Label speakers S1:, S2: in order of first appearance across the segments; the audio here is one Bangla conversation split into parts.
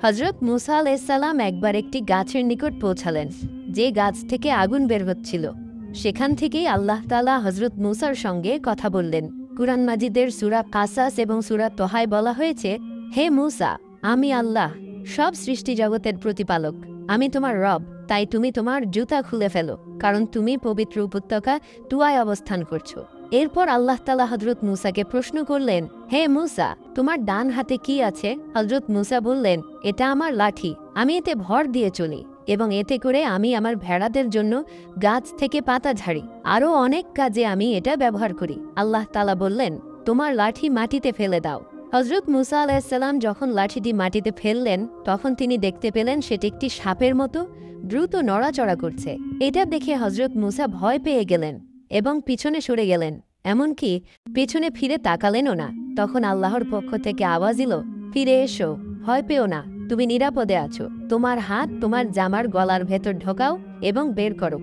S1: হযরত মুসা আলাইহিসসালাম একবার একটি গাছের নিকট পৌঁছালেন, যে গাছ থেকে আগুন বের হচ্ছিল। সেখান থেকেই আল্লাহ তাআলা হযরত মুসার সঙ্গে কথা বললেন। কুরআন মাজিদের সূরা কাসাস এবং সূরা তোহায় বলা হয়েছে, হে মুসা, আমি আল্লাহ, সব সৃষ্টি জগতের প্রতিপালক। আমি তোমার রব, তাই তুমি তোমার জুতা খুলে ফেলো, কারণ তুমি পবিত্র উপত্যকা তুয়ায় অবস্থান করছো। এরপর আল্লাহ তাআলা হযরত মুসাকে প্রশ্ন করলেন, হে মুসা, তোমার ডান হাতে কি আছে? হযরত মুসা বললেন, এটা আমার লাঠি। আমি এতে ভর দিয়ে চলি এবং এতে করে আমি আমার ভেড়াদের জন্য গাছ থেকে পাতা ঝাড়ি। আরও অনেক কাজে আমি এটা ব্যবহার করি। আল্লাহ তাআলা বললেন, তোমার লাঠি মাটিতে ফেলে দাও। হযরত মুসা আলাইহিসসালাম যখন লাঠিটি মাটিতে ফেললেন, তখন তিনি দেখতে পেলেন সেটি একটি সাপের মতো দ্রুত নড়াচড়া করছে। এটা দেখে হযরত মুসা ভয় পেয়ে গেলেন এবং পিছনে সরে গেলেন, এমনকি পেছনে ফিরে তাকালেনও না। তখন আল্লাহর পক্ষ থেকে আওয়াজ এলো, ফিরে এসো, ভয় পেও না, তুমি নিরাপদে আছো। তোমার হাত তোমার জামার গলার ভেতর ঢোকাও এবং বের করো।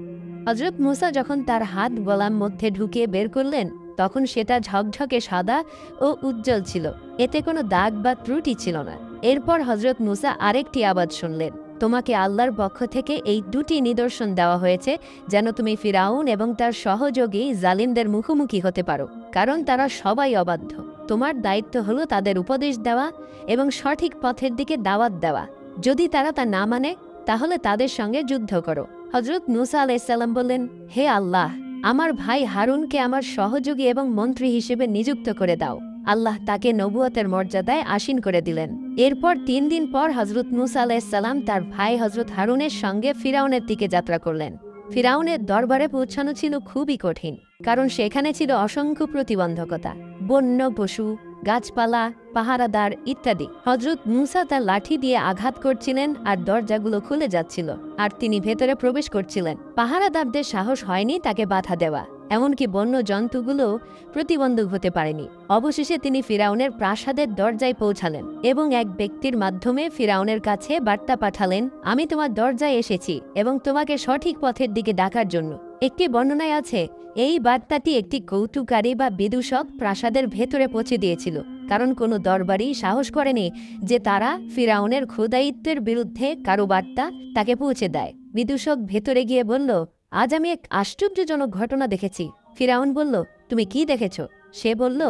S1: হযরত মুসা যখন তার হাত গলার মধ্যে ঢুকিয়ে বের করলেন, তখন সেটা ঝকঝকে সাদা ও উজ্জ্বল ছিল। এতে কোনো দাগ বা ত্রুটি ছিল না। এরপর হযরত মুসা আরেকটি আওয়াজ শুনলেন, তোমাকে আল্লাহর পক্ষ থেকে এই দুটি নিদর্শন দেওয়া হয়েছে, যেন তুমি ফিরাউন এবং তার সহযোগী জালিমদের মুখোমুখি হতে পারো, কারণ তারা সবাই অবাধ্য। তোমার দায়িত্ব হলো তাদের উপদেশ দেওয়া এবং সঠিক পথের দিকে দাওয়াত দেওয়া। যদি তারা তা না মানে, তাহলে তাদের সঙ্গে যুদ্ধ করো। হযরত মুসা আলাইহিসসালাম বললেন, হে আল্লাহ, আমার ভাই হারুনকে আমার সহযোগী এবং মন্ত্রী হিসেবে নিযুক্ত করে দাও। আল্লাহ তাকে নবুয়তের মর্যাদায় আসীন করে দিলেন। এরপর 3 দিন পর হযরত মুসা আলাইহিসসালাম তার ভাই হযরত হারুনের সঙ্গে ফিরাউনের দিকে যাত্রা করলেন। ফিরাউনের দরবারে পৌঁছানো ছিল খুবই কঠিন, কারণ সেখানে ছিল অসংখ্য প্রতিবন্ধকতা, বন্য পশু, গাছপালা, পাহারাদার ইত্যাদি। হযরত মুসা তার লাঠি দিয়ে আঘাত করছিলেন আর দরজাগুলো খুলে যাচ্ছিল, আর তিনি ভেতরে প্রবেশ করছিলেন। পাহারাদারদের সাহস হয়নি তাকে বাধা দেওয়া, এমনকি বন্য জন্তুগুলো প্রতিবন্ধক হতে পারেনি। অবশেষে তিনি ফিরাউনের প্রাসাদের দরজায় পৌঁছালেন এবং এক ব্যক্তির মাধ্যমে ফিরাউনের কাছে বার্তা পাঠালেন, আমি তোমার দরজায় এসেছি এবং তোমাকে সঠিক পথের দিকে ডাকার জন্য। একটি বর্ণনায় আছে, এই বার্তাটি একটি কৌতুকারী বা বিদূষক প্রাসাদের ভেতরে পৌঁছে দিয়েছিল, কারণ কোনো দরবারই সাহস করেনি যে তারা ফিরাউনের খোদায়িত্বের বিরুদ্ধে কারো বার্তা তাকে পৌঁছে দেয়। বিদূষক ভেতরে গিয়ে বলল, আজ আমি এক আশ্চর্যজনক ঘটনা দেখেছি। ফিরাউন বলল, তুমি কি দেখেছ? সে বলল,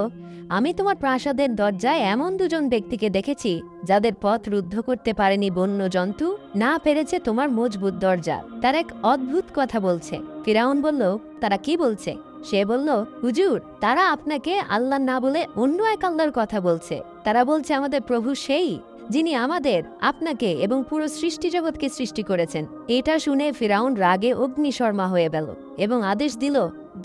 S1: আমি তোমার প্রাসাদের দরজায় এমন দুজন ব্যক্তিকে দেখেছি যাদের পথ রুদ্ধ করতে পারেনি বন্য জন্তু, না পেরেছে তোমার মজবুত দরজা। তার এক অদ্ভুত কথা বলছে। ফিরাউন বলল, তারা কি বলছে? সে বলল, হুজুর, তারা আপনাকে আল্লাহ না বলে অন্য এক আল্লাহর কথা বলছে। তারা বলছে, আমাদের প্রভু সেই, যিনি আমাদের, আপনাকে এবং পুরো সৃষ্টি জগৎকে সৃষ্টি করেছেন। এটা শুনে ফিরাউন রাগে অগ্নিশর্মা হয়ে গেল এবং আদেশ দিল,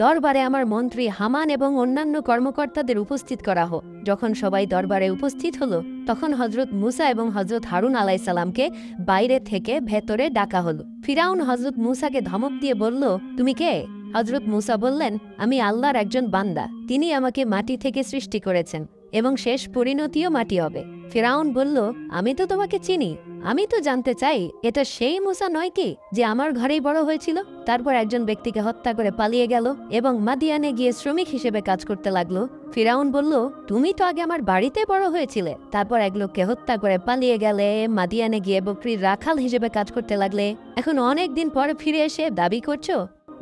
S1: দরবারে আমার মন্ত্রী হামান এবং অন্যান্য কর্মকর্তাদের উপস্থিত করা হোক। যখন সবাই দরবারে উপস্থিত হলো, তখন হযরত মুসা এবং হযরত হারুন আলাইহিসসালামকে বাইরে থেকে ভেতরে ডাকা হলো। ফিরাউন হযরত মুসাকে ধমক দিয়ে বলল, তুমি কে? হযরত মুসা বললেন, আমি আল্লাহর একজন বান্দা। তিনি আমাকে মাটি থেকে সৃষ্টি করেছেন এবং শেষ পরিণতিও মাটি হবে। ফিরাউন বলল, আমি তো তোমাকে চিনি। আমি তো জানতে চাই, এটা সেই মুসা নয় কি, যে আমার ঘরেই বড় হয়েছিল? তারপর একজন ব্যক্তিকে হত্যা করে পালিয়ে গেল এবং মাদিয়ানে গিয়ে শ্রমিক হিসেবে কাজ করতে লাগলো। ফিরাউন বলল, তুমি তো আগে আমার বাড়িতে বড় হয়েছিলে, তারপর এক লোককে হত্যা করে পালিয়ে গেলে, মাদিয়ানে গিয়ে বকরির রাখাল হিসেবে কাজ করতে লাগলে, এখন অনেক দিন পরে ফিরে এসে দাবি করছো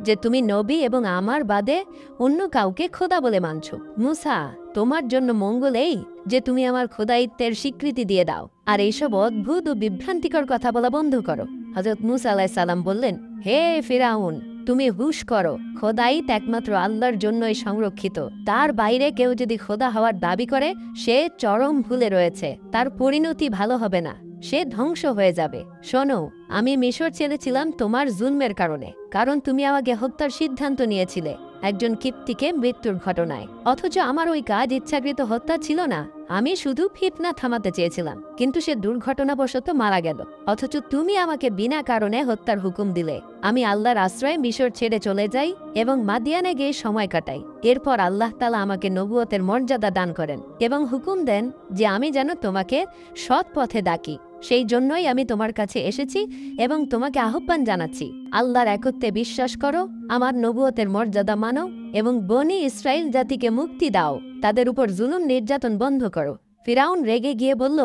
S1: যে তুমি নবী এবং আমার বাদে অন্য কাউকে খোদা বলে মানছ। মুসা, তোমার জন্য মঙ্গল এই যে তুমি আমার খোদায়িত্বের স্বীকৃতি দিয়ে দাও আর এইসব অদ্ভুত ও বিভ্রান্তিকর কথা বলা বন্ধ করো। হযরত মুসা আলাইহিসসালাম বললেন, হে ফিরাউন, তুমি হুশ করো, খোদায়িত্ব একমাত্র আল্লাহর জন্যই সংরক্ষিত। তার বাইরে কেউ যদি খোদা হওয়ার দাবি করে, সে চরম ভুলে রয়েছে, তার পরিণতি ভালো হবে না, সে ধ্বংস হয়ে যাবে। শোনো, আমি মিশর ছেড়েছিলাম তোমার জুলমের কারণে, কারণ তুমি আমাকে হত্যার সিদ্ধান্ত নিয়েছিলে একজন কিপ্তিকে মৃত্যুর ঘটনায়। অথচ আমার ওই কাজ ইচ্ছাকৃত হত্যা ছিল না, আমি শুধু ফিতনা থামাতে চেয়েছিলাম, কিন্তু সে দুর্ঘটনাবশত মারা গেল। অথচ তুমি আমাকে বিনা কারণে হত্যার হুকুম দিলে। আমি আল্লাহর আশ্রয়ে মিশর ছেড়ে চলে যাই এবং মাদিয়ানে গিয়ে সময় কাটাই। এরপর আল্লাহ তাআলা আমাকে নবুয়তের মর্যাদা দান করেন এবং হুকুম দেন যে আমি যেন তোমাকে সৎ পথে ডাকি। সেই জন্যই আমি তোমার কাছে এসেছি এবং তোমাকে আহ্বান জানাচ্ছি, আল্লাহর একত্বে বিশ্বাস করো, আমার নবুয়তের মর্যাদা মানো এবং বনি ইসরাইল জাতিকে মুক্তি দাও, তাদের উপর জুলুম নির্যাতন বন্ধ করো। ফিরাউন রেগে গিয়ে বলল,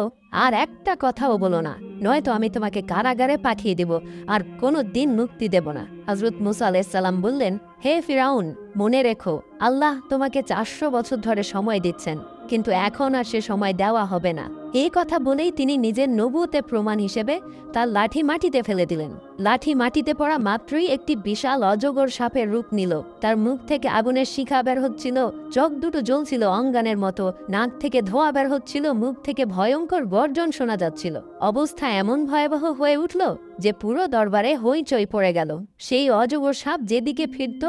S1: আর একটা কথাও বলো না, নয়তো আমি তোমাকে কারাগারে পাঠিয়ে দেব আর কোনো দিন মুক্তি দেব না। হযরত মূসা আলাইহিস সালাম বললেন, হে ফিরাউন, মনে রেখো আল্লাহ তোমাকে 400 বছর ধরে সময় দিচ্ছেন, কিন্তু এখন আর সে সময় দেওয়া হবে না। এই কথা বলেই তিনি নিজের নবুয়তের প্রমাণ হিসেবে তার লাঠি মাটিতে ফেলে দিলেন। লাঠি মাটিতে পড়া মাত্রই একটি বিশাল অজগর সাপের রূপ নিল। তার মুখ থেকে আগুনের শিখা বের হচ্ছিল, চোখ দুটো জ্বলছিল অঙ্গানের মতো, নাক থেকে ধোঁয়া বের হচ্ছিল, মুখ থেকে ভয়ঙ্কর গর্জন শোনা যাচ্ছিল। অবস্থা এমন ভয়াবহ হয়ে উঠল যে পুরো দরবারে হইচই পড়ে গেল। সেই অজগর সাপ যেদিকে ফিরত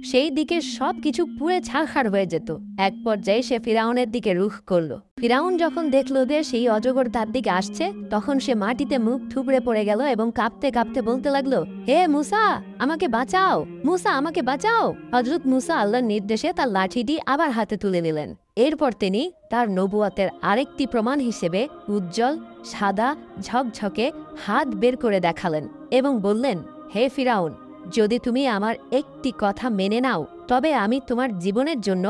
S1: সেই দিকে সবকিছু পুড়ে ছারখার হয়ে যেত। এক পর্যায়ে সে ফিরাউনের দিকে রুখ করল। ফিরাউন যখন দেখল যে সেই অজগর তার দিকে আসছে, তখন সে মাটিতে মুখ থুবড়ে পড়ে গেল এবং কাঁপতে কাঁপতে বলতে লাগলো, হে মূসা, আমাকে বাঁচাও, মূসা আমাকে বাঁচাও। হযরত মূসা আল্লাহর নির্দেশে তার লাঠিটি আবার হাতে তুলে নিলেন। এরপর তিনি তার নবুয়তের আরেকটি প্রমাণ হিসেবে উজ্জ্বল সাদা ঝকঝকে হাত বের করে দেখালেন এবং বললেন, হে ফিরাউন, যদি তুমি আমার একটি কথা মেনে নাও তবে আমি তোমার জীবনের জন্য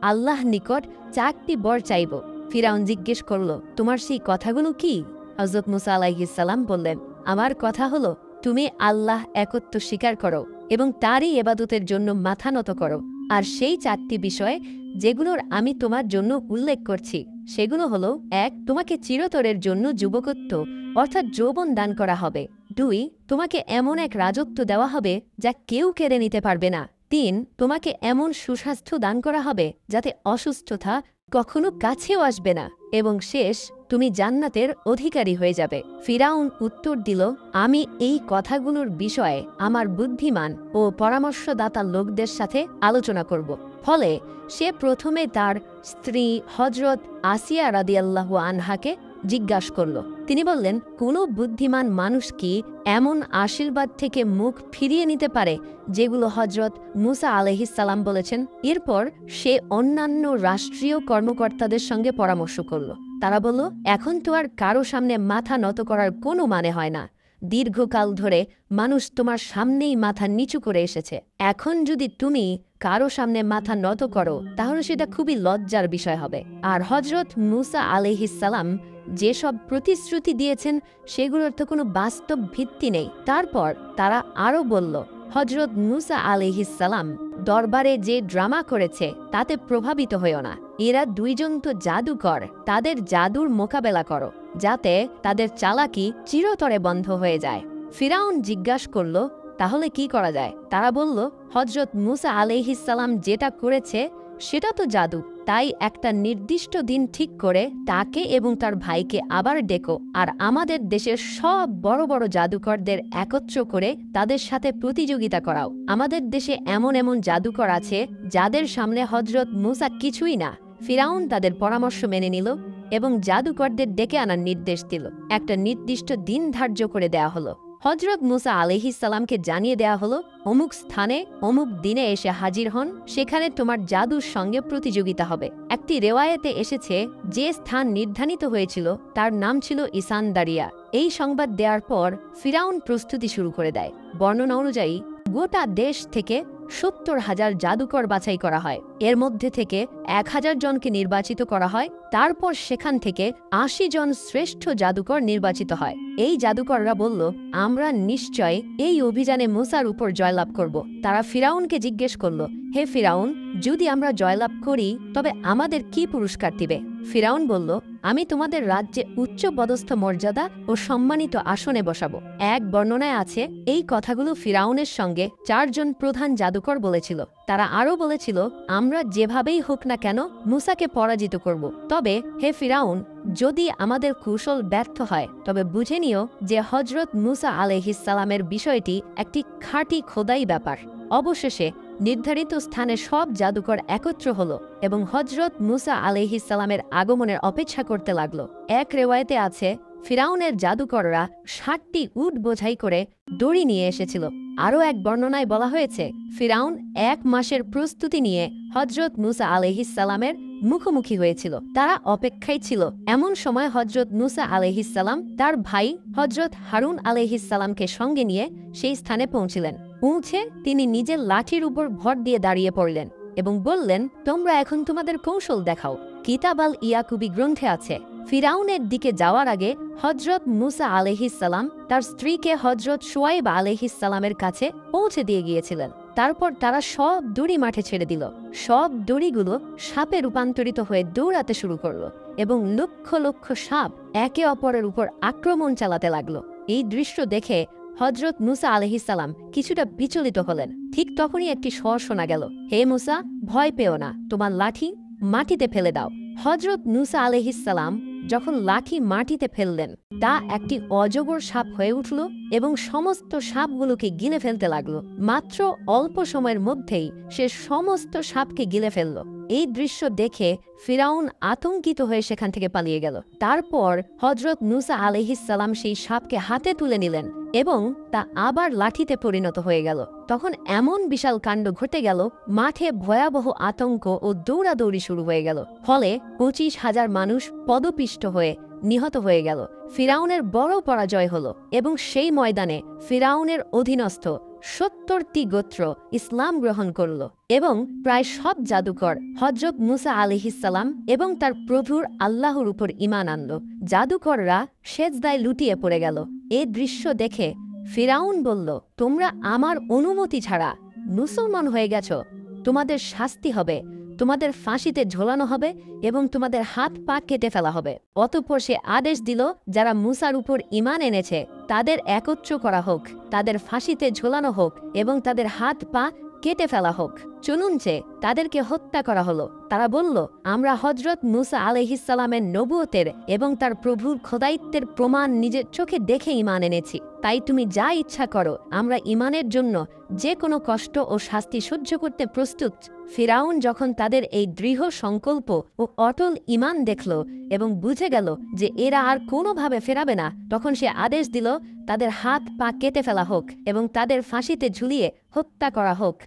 S1: আল্লাহ নিকট 4টি বর চাইব। ফিরাউন জিজ্ঞেস করল, তোমার সেই কথাগুলো কি? হযরত মূসা আলাইহিস সালাম বললেন, আমার কথা হলো, তুমি আল্লাহ একত্ব স্বীকার করো এবং তারই ইবাদতের জন্য মাথা নত করো। আর সেই 4টি বিষয় যেগুলোর আমি তোমার জন্য উল্লেখ করছি সেগুলো হলো, 1, তোমাকে চিরতরের জন্য যুবকত্ব অর্থাৎ যৌবন দান করা হবে। 2, তোমাকে এমন এক রাজত্ব দেওয়া হবে যা কেউ কেড়ে নিতে পারবে না। 3, তোমাকে এমন সুস্বাস্থ্য দান করা হবে যাতে অসুস্থতা কখনো কাছেও আসবে না। এবং শেষ, তুমি জান্নাতের অধিকারী হয়ে যাবে। ফিরাউন উত্তর দিল, আমি এই কথাগুলোর বিষয়ে আমার বুদ্ধিমান ও পরামর্শদাতা লোকদের সাথে আলোচনা করব। ফলে সে প্রথমে তার স্ত্রী হযরত আসিয়া রাদিয়াল্লাহু আনহাকে জিজ্ঞাসা করল। তিনি বললেন, কোনো বুদ্ধিমান মানুষ কি এমন আশীর্বাদ থেকে মুখ ফিরিয়ে নিতে পারে যেগুলো হযরত মূসা আলাইহিস সালাম বলেছেন? এরপর সে অন্যান্য রাষ্ট্রীয় কর্মকর্তাদের সঙ্গে পরামর্শ করল। তারা বলল, এখন তো আর কারো সামনে মাথা নত করার কোনো মানে হয় না। দীর্ঘকাল ধরে মানুষ তোমার সামনেই মাথা নিচু করে এসেছে। এখন যদি তুমি কারো সামনে মাথা নত করো তাহলে সেটা খুবই লজ্জার বিষয় হবে। আর হযরত মূসা আলাইহিস সালাম যেসব প্রতিশ্রুতি দিয়েছেন সেগুলোর তো কোনো বাস্তব ভিত্তি নেই। তারপর তারা আরও বলল, হযরত মূসা আলাইহিস সালাম দরবারে যে ড্রামা করেছে তাতে প্রভাবিত হইও না। এরা দুইজন তো জাদুকর, তাদের জাদুর মোকাবেলা করো যাতে তাদের চালাকি চিরতরে বন্ধ হয়ে যায়। ফিরাউন জিজ্ঞাসা করল, তাহলে কি করা যায়? তারা বলল, হযরত মূসা আলাইহিস সালাম যেটা করেছে সেটা তো জাদু, তাই একটা নির্দিষ্ট দিন ঠিক করে তাকে এবং তার ভাইকে আবার ডেকো আর আমাদের দেশের সব বড় বড় জাদুকরদের একত্র করে তাদের সাথে প্রতিযোগিতা করাও। আমাদের দেশে এমন এমন জাদুকর আছে যাদের সামনে হযরত মূসা কিছুই না। ফিরাউন তাদের পরামর্শ মেনে নিল এবং জাদুকরদের ডেকে আনার নির্দেশ দিল। একটা নির্দিষ্ট দিন ধার্য করে দেয়া হলো। হযরত মূসা আলাইহিস সালামকে জানিয়ে দেয়া হলো, অমুক স্থানে অমুক দিনে এসে হাজির হন, সেখানে তোমার জাদুর সঙ্গে প্রতিযোগিতা হবে। একটি রেওয়ায়েতে এসেছে যে স্থান নির্ধারিত হয়েছিল তার নাম ছিল ইসানদারিয়া। এই সংবাদ দেওয়ার পর ফিরাউন প্রস্তুতি শুরু করে দেয়। বর্ণনা অনুযায়ী গোটা দেশ থেকে 70,000 জাদুকর বাছাই করা হয়। এর মধ্যে থেকে 1000 জনকে নির্বাচিত করা হয়। তারপর সেখান থেকে 80 জন শ্রেষ্ঠ জাদুকর নির্বাচিত হয়। এই জাদুকররা বলল, আমরা নিশ্চয় এই অভিযানে মূসার উপর জয়লাভ করব। তারা ফিরাউনকে জিজ্ঞেস করল, হে ফিরাউন, যদি আমরা জয়লাভ করি তবে আমাদের কি পুরস্কার দিবে? ফিরাউন বলল, আমি তোমাদের রাজ্যে উচ্চ পদস্থ মর্যাদা ও সম্মানিত আসনে বসাবো। এক বর্ণনায় আছে, এই কথাগুলো ফিরাউনের সঙ্গে 4 জন প্রধান জাদুকর বলেছিল। তারা আরও বলেছিল, আমরা যেভাবেই হোক না কেন মূসাকে পরাজিত করব। তবে হে ফিরাউন, যদি আমাদের কৌশল ব্যর্থ হয় তবে বুঝে নিও যে হযরত মূসা আলাইহিস সালামের বিষয়টি একটি খাঁটি খোদাই ব্যাপার। অবশেষে নির্ধারিত স্থানে সব জাদুকর একত্র হলো এবং হযরত মূসা আলাইহিস সালামের আগমনের অপেক্ষা করতে লাগলো। এক রেওয়ায়েতে আছে, ফিরাউনের জাদুকররা 60টি উট বোঝাই করে দড়ি নিয়ে এসেছিল। আরও এক বর্ণনায় বলা হয়েছে, ফিরাউন 1 মাসের প্রস্তুতি নিয়ে হযরত মূসা আলাইহিস সালামের মুখোমুখি হয়েছিল। তারা অপেক্ষায় ছিল। এমন সময় হযরত মূসা আলাইহিস সালাম তার ভাই হযরত হারুন আলাইহিস সালামকে সঙ্গে নিয়ে সেই স্থানে পৌঁছিলেন। পৌঁছে তিনি নিজের লাঠির উপর ভর দিয়ে দাঁড়িয়ে পড়লেন এবং বললেন, তোমরা এখন তোমাদের কৌশল দেখাও। কিতাব আল ইয়াকুবি গ্রন্থে আছে, ফিরাউনের দিকে যাওয়ার আগে হজরত মুসা আলাইহিসসালাম তার স্ত্রীকে হজরত শুয়াইব আলাইহিসসালামের কাছে পৌঁছে দিয়ে গিয়েছিলেন। তারপর তারা সব দড়ি মাঠে ছেড়ে দিল। সব দড়িগুলো সাপে রূপান্তরিত হয়ে দৌড়াতে শুরু করলো এবং লক্ষ লক্ষ সাপ একে অপরের উপর আক্রমণ চালাতে লাগলো। এই দৃশ্য দেখে হজরত মুসা আলাইহিসসালাম কিছুটা বিচলিত হলেন। ঠিক তখনই একটি স্বর শোনা গেল, হে মুসা, ভয় পেও না, তোমার লাঠি মাটিতে ফেলে দাও। হজরত মুসা আলাইহিসসালাম যখন লাঠি মাটিতে ফেললেন, তা একটি অজগর সাপ হয়ে উঠল এবং সমস্ত সাপগুলোকে গিলে ফেলতে লাগলো। মাত্র অল্প সময়ের মধ্যেই সে সমস্ত সাপকে গিলে ফেলল। এই দৃশ্য দেখে ফিরাউন আতঙ্কিত হয়ে সেখান থেকে পালিয়ে গেল। তারপর হজরত মুসা আলাইহিসসালাম সেই সাপকে হাতে তুলে নিলেন এবং তা আবার লাঠিতে পরিণত হয়ে গেল। তখন এমন বিশাল কাণ্ড ঘটে গেল, মাঠে ভয়াবহ আতঙ্ক ও দৌড়াদৌড়ি শুরু হয়ে গেল। ফলে 25,000 মানুষ পদপিষ্ট হয়ে নিহত হয়ে গেল। ফিরাউনের বড় পরাজয় হল এবং সেই ময়দানে ফিরাউনের অধীনস্থ 70টি গোত্র ইসলাম গ্রহণ করল এবং প্রায় সব জাদুকর হজরত মুসা আলাইহিসসালাম এবং তার প্রভুর আল্লাহর উপর ঈমান আনল। জাদুকররা সেজদায় লুটিয়ে পড়ে গেল। এ দৃশ্য দেখে ফিরাউন বলল, তোমরা আমার অনুমতি ছাড়া মুসলমান হয়ে গেছ, তোমাদের শাস্তি হবে, তোমাদের ফাঁসিতে ঝোলানো হবে এবং তোমাদের হাত পা কেটে ফেলা হবে। অতঃপর সে আদেশ দিল, যারা মুসার উপর ঈমান এনেছে তাদের একত্র করা হোক, তাদের ফাঁসিতে ঝোলানো হোক এবং তাদের হাত পা কেটে ফেলা হোক। চুনুনচে তাদেরকে হত্যা করা হলো। তারা বলল, আমরা হজরত মুসা আলাইহিসসালামের নবুয়তের এবং তার প্রভুর খোদাইত্বের প্রমাণ নিজের চোখে দেখে ঈমান এনেছি, তাই তুমি যা ইচ্ছা করো, আমরা ঈমানের জন্য যে কোনো কষ্ট ও শাস্তি সহ্য করতে প্রস্তুত। ফিরাউন যখন তাদের এই দৃঢ় সংকল্প ও অটল ঈমান দেখল এবং বুঝে গেল যে এরা আর কোনোভাবে ফেরাবে না, তখন সে আদেশ দিল, তাদের হাত পা কেটে ফেলা হোক এবং তাদের ফাঁসিতে ঝুলিয়ে হত্যা করা হোক।